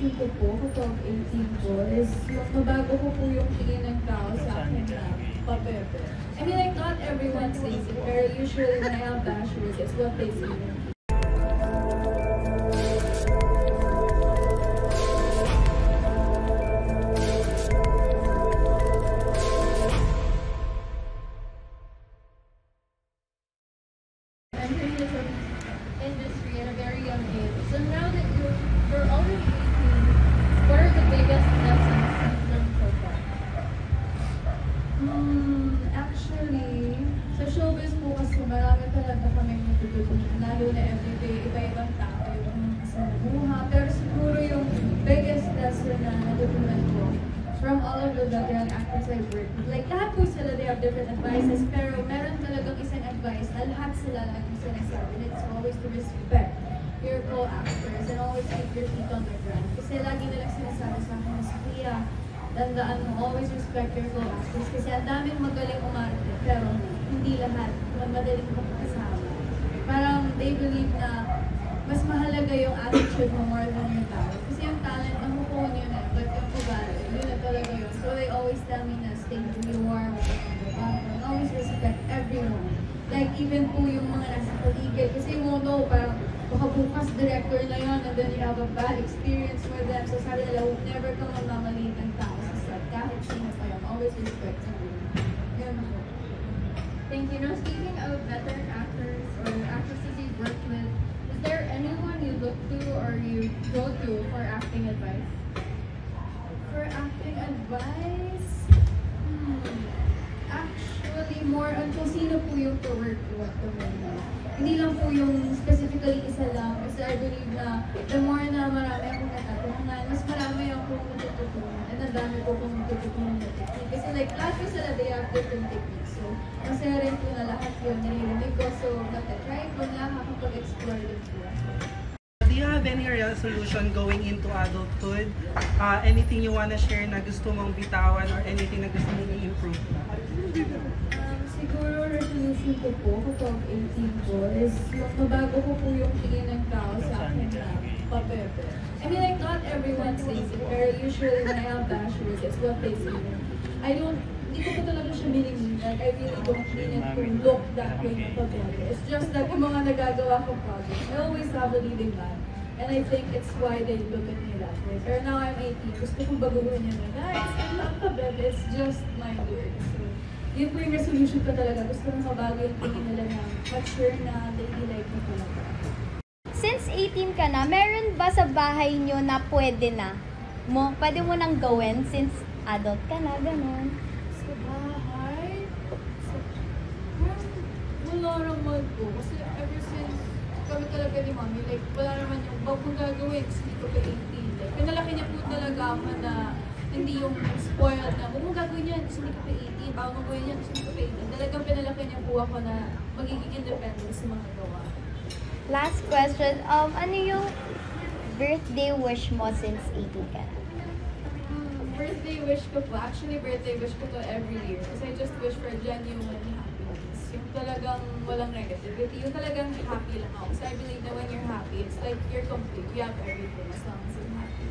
resolution ko po kapag 18 ko is yung mabago ko po yung tingin ng tao sa akin na papepe. I mean, like, not everyone says it, pero usually when I have bashers, it's what they say. Industry at a very young age. So now that you're already 18, what are the biggest lessons you've learned so far? Actually, sa showbiz po kasi marami talaga kaming natututunan. Lalo na everyday, iba-ibang tao yung kasalamuha. Pero siguro yung biggest lesson na natutunan ko from all of the veteran actors I've worked with. Like, lahat po sila, they have different advices, pero meron talagang isang advice na lahat sila laging sinasabi. It's always to respect your co-actors and always keep your feet on the ground. Kasi lagi nilang sinasabi sa akin, Sophia, tandaan mo, always respect your co-actors. Kasi ang daming magaling umarte, pero hindi lahat madaling makakasama. Parang they believe na mas mahalaga yung attitude mo more than your talent. Kasi yung talent, ang mukha yun eh, but yung ugali, yun na talaga yun. So they always tell me na stay who you are, and always respect everyone. Like even po yung mga nasa paligid, kasi you won't know, parang baka bukas director na yun, and then you have a bad experience with them. So sabi nila, never kang mamamaliit ng tao sa set, kahit sino pa yun, always respect everyone. Yun ako. Thank you. Now, speaking of veteran actors or actresses you've worked with, is there anyone you look to or you go to for acting advice? For acting advice? Actually, more on kung sino po yung to-work ko at the moment. Hindi lang po yung specifically isa lang. Kasi I believe na the more na marami akong natatunan, mas marami akong natutunan. And ang dami ko kong natutunan na technique. Kasi like, lahat ko sila, they have different techniques. So, masaya rin po na lahat yun narinig ko. So, try ko na makapag-explore din po. Do you have any resolution going into adulthood? Anything you wanna share na gusto mong bitawan or anything na gusto mong i-improve? Siguro resolution ko po kapag 18 ko is yung mabago ko po yung tingin ng tao sa akin na papepe. I mean, like, not everyone says it, pero usually when I have bashers, it's what they say. Hindi ko talaga siya meaning. Like, I really don't mean it to look that way na papepe. It's just that yung mga nagagawa ko projects, I always have a leading man. And I think it's why they look at me that way. Pero now I'm 18, gusto kong baguhin yun na, guys, I'm not papepe, it's just my lyrics. So, yun po yung resolution ko talaga. Gusto kong mabago yung tingin nila na mature na daily life ko talaga. Since 18 ka na, meron ba sa bahay nyo na pwede mo nang gawin since adult ka na, ganun? Sa bahay? Wala naman po. Kasi ever since kami talaga ni Mami, like, wala naman yung bag kong gagawin kasi hindi ko pa 18. Like, pinalaki niya po talaga ako na hindi yung spoiled na, huwag mong gagawin yan kasi hindi ko pa 18, bawal mong gawin yan kasi hindi ko pa 18. Talagang pinalaki niya po ako na magiging independent sa mga gawa. Last question, ano yung birthday wish mo since 18 ka na? Birthday wish ko po, actually birthday wish ko to every year kasi I just wish for genuine happiness. Yung talagang walang negativity, yung talagang happy lang ako. Kasi I believe that when you're happy, it's like you're complete, you have everything as long as you're happy.